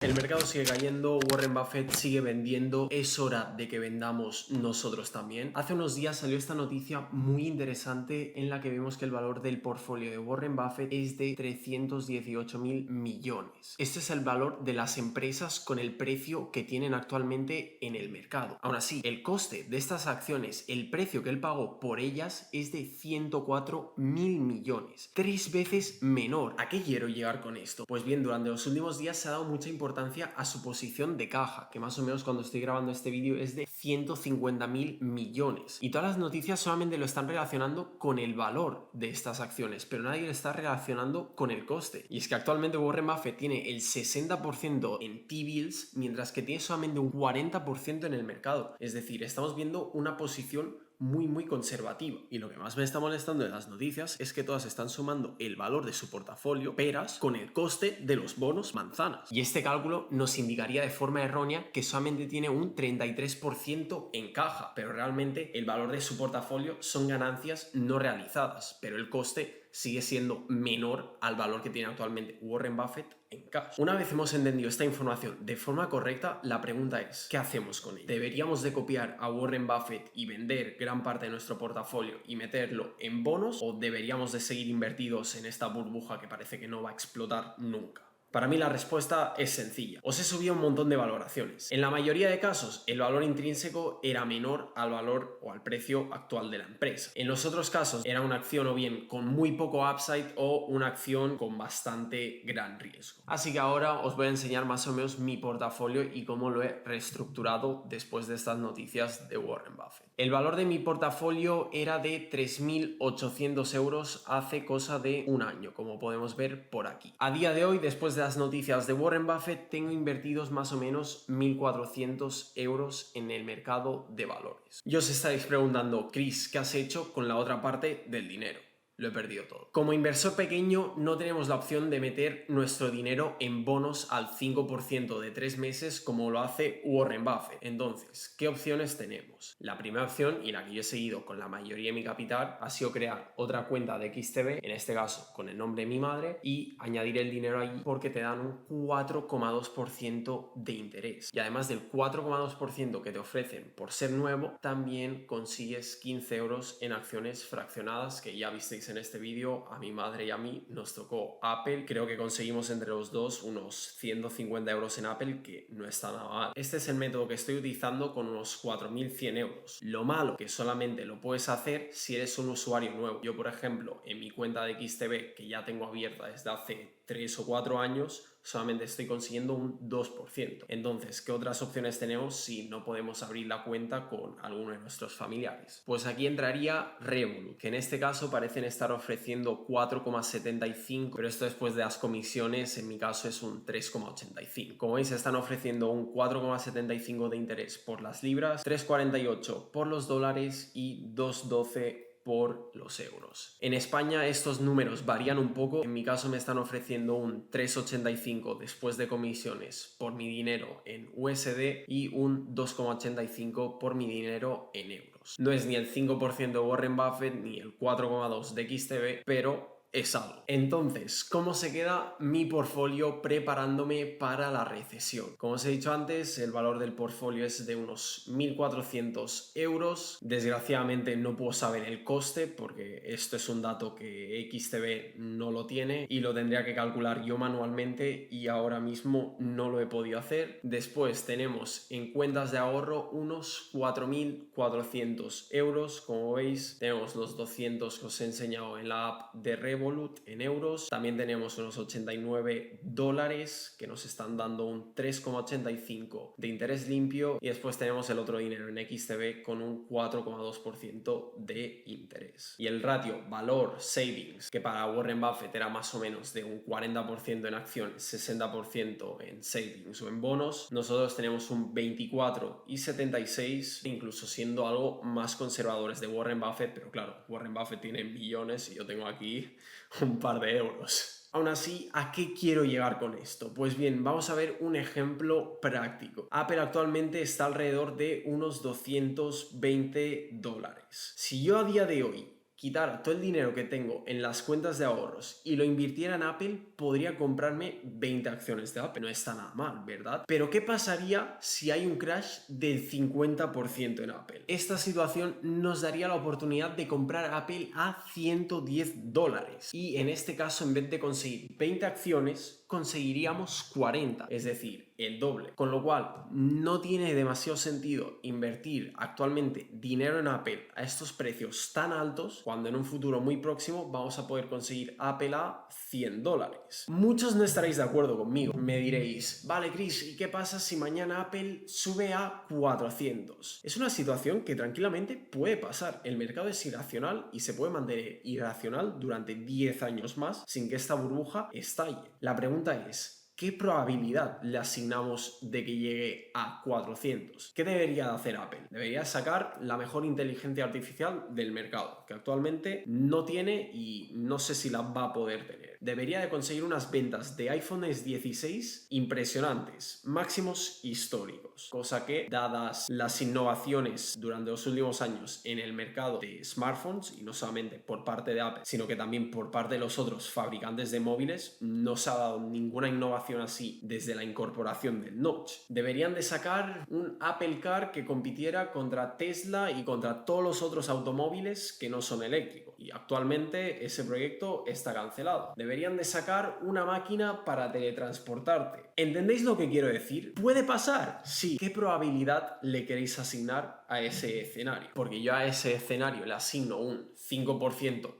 El mercado sigue cayendo, Warren Buffett sigue vendiendo, es hora de que vendamos nosotros también. Hace unos días salió esta noticia muy interesante en la que vemos que el valor del portfolio de Warren Buffett es de 318.000 millones. Este es el valor de las empresas con el precio que tienen actualmente en el mercado. Aún así, el coste de estas acciones, el precio que él pagó por ellas es de 104.000 millones, 3 veces menor. ¿A qué quiero llegar con esto? Pues bien, durante los últimos días se ha dado mucha importancia a su posición de caja, que más o menos cuando estoy grabando este vídeo es de 150.000 millones. Y todas las noticias solamente lo están relacionando con el valor de estas acciones, pero nadie lo está relacionando con el coste. Y es que actualmente Warren Buffett tiene el 60% en T-bills, mientras que tiene solamente un 40% en el mercado. Es decir, estamos viendo una posición muy conservativa. Y lo que más me está molestando de las noticias es que todas están sumando el valor de su portafolio peras con el coste de los bonos manzanas. Y este cálculo nos indicaría de forma errónea que solamente tiene un 33% en caja, pero realmente el valor de su portafolio son ganancias no realizadas, pero el coste sigue siendo menor al valor que tiene actualmente Warren Buffett en cash. Una vez hemos entendido esta información de forma correcta, la pregunta es, ¿qué hacemos con ella? ¿Deberíamos de copiar a Warren Buffett y vender gran parte de nuestro portafolio y meterlo en bonos, o deberíamos de seguir invertidos en esta burbuja que parece que no va a explotar nunca? Para mí la respuesta es sencilla. Os he subido un montón de valoraciones. En la mayoría de casos, el valor intrínseco era menor al valor o al precio actual de la empresa. En los otros casos, era una acción o bien con muy poco upside o una acción con bastante gran riesgo. Así que ahora os voy a enseñar más o menos mi portafolio y cómo lo he reestructurado después de estas noticias de Warren Buffett. El valor de mi portafolio era de 3.800 euros hace cosa de un año, como podemos ver por aquí. A día de hoy, después de las noticias de Warren Buffett, tengo invertidos más o menos 1.400 euros en el mercado de valores. Y os estáis preguntando, Chris, ¿qué has hecho con la otra parte del dinero? Lo he perdido todo. Como inversor pequeño no tenemos la opción de meter nuestro dinero en bonos al 5% de 3 meses como lo hace Warren Buffett. Entonces, ¿qué opciones tenemos? La primera opción, y la que yo he seguido con la mayoría de mi capital, ha sido crear otra cuenta de XTB, en este caso con el nombre de mi madre, y añadir el dinero allí porque te dan un 4,2% de interés. Y además del 4,2% que te ofrecen por ser nuevo, también consigues 15 euros en acciones fraccionadas, que ya visteis en este vídeo. A mi madre y a mí nos tocó Apple. Creo que conseguimos entre los dos unos 150 euros en Apple, que no está nada mal. Este es el método que estoy utilizando con unos 4.100 euros. Lo malo que solamente lo puedes hacer si eres un usuario nuevo. Yo, por ejemplo, en mi cuenta de XTB, que ya tengo abierta desde hace 3 o 4 años, solamente estoy consiguiendo un 2%. Entonces, ¿qué otras opciones tenemos si no podemos abrir la cuenta con alguno de nuestros familiares? Pues aquí entraría Revolut, que en este caso parecen estar ofreciendo 4,75, pero esto después de las comisiones, en mi caso es un 3,85. Como veis, están ofreciendo un 4,75 de interés por las libras, 3,48 por los dólares y 2,12 por los euros. En España estos números varían un poco. En mi caso me están ofreciendo un 3,85 después de comisiones por mi dinero en USD y un 2,85 por mi dinero en euros. No es ni el 5% de Warren Buffett ni el 4,2 de XTB, pero es algo. Entonces, ¿cómo se queda mi portfolio preparándome para la recesión? Como os he dicho antes, el valor del portfolio es de unos 1.400 euros. Desgraciadamente no puedo saber el coste porque esto es un dato que XTB no lo tiene y lo tendría que calcular yo manualmente y ahora mismo no lo he podido hacer. Después tenemos en cuentas de ahorro unos 4.400 euros. Como veis, tenemos los 200 que os he enseñado en la app de Revolut en euros. También tenemos unos 89 dólares que nos están dando un 3,85 de interés limpio, y después tenemos el otro dinero en XTB con un 4,2% de interés. Y el ratio valor savings, que para Warren Buffett era más o menos de un 40% en acciones, 60% en savings o en bonos, nosotros tenemos un 24,76, incluso siendo algo más conservadores de Warren Buffett, pero claro, Warren Buffett tiene millones y yo tengo aquí un par de euros. Aún así, ¿a qué quiero llegar con esto? Pues bien, vamos a ver un ejemplo práctico. Apple actualmente está alrededor de unos 220 dólares. Si yo a día de hoy quitara todo el dinero que tengo en las cuentas de ahorros y lo invirtiera en Apple, podría comprarme 20 acciones de Apple. No está nada mal, ¿verdad? Pero ¿qué pasaría si hay un crash del 50% en Apple? Esta situación nos daría la oportunidad de comprar Apple a $110. Y en este caso, en vez de conseguir 20 acciones, conseguiríamos 40, es decir, el doble. Con lo cual, no tiene demasiado sentido invertir actualmente dinero en Apple a estos precios tan altos cuando en un futuro muy próximo vamos a poder conseguir Apple a $100. Muchos no estaréis de acuerdo conmigo. Me diréis, vale, Chris, ¿y qué pasa si mañana Apple sube a 400? Es una situación que tranquilamente puede pasar. El mercado es irracional y se puede mantener irracional durante 10 años más sin que esta burbuja estalle. La pregunta es, ¿qué probabilidad le asignamos de que llegue a 400? ¿Qué debería de hacer Apple? Debería sacar la mejor inteligencia artificial del mercado, que actualmente no tiene y no sé si la va a poder tener. Debería de conseguir unas ventas de iPhones 16 impresionantes, máximos históricos, cosa que, dadas las innovaciones durante los últimos años en el mercado de smartphones, y no solamente por parte de Apple, sino que también por parte de los otros fabricantes de móviles, no se ha dado ninguna innovación así desde la incorporación del Notch. Deberían de sacar un Apple Car que compitiera contra Tesla y contra todos los otros automóviles que no son eléctricos. Y actualmente ese proyecto está cancelado. Deberían de sacar una máquina para teletransportarte. ¿Entendéis lo que quiero decir? ¿Puede pasar? Sí. ¿Qué probabilidad le queréis asignar a ese escenario? Porque yo a ese escenario le asigno un 5%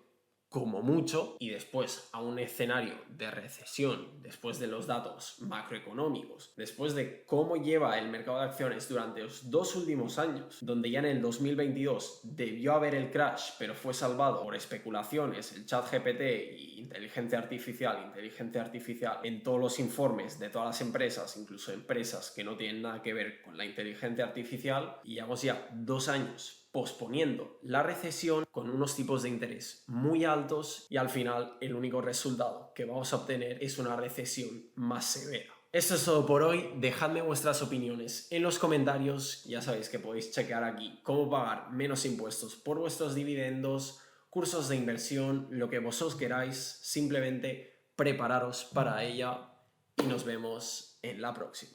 como mucho, y después a un escenario de recesión, después de los datos macroeconómicos, después de cómo lleva el mercado de acciones durante los 2 últimos años, donde ya en el 2022 debió haber el crash, pero fue salvado por especulaciones, el chat GPT y inteligencia artificial en todos los informes de todas las empresas, incluso empresas que no tienen nada que ver con la inteligencia artificial, y llevamos ya 2 años posponiendo la recesión con unos tipos de interés muy altos y al final el único resultado que vamos a obtener es una recesión más severa. Esto es todo por hoy, dejadme vuestras opiniones en los comentarios, ya sabéis que podéis chequear aquí cómo pagar menos impuestos por vuestros dividendos, cursos de inversión, lo que vosotros queráis, simplemente prepararos para ella y nos vemos en la próxima.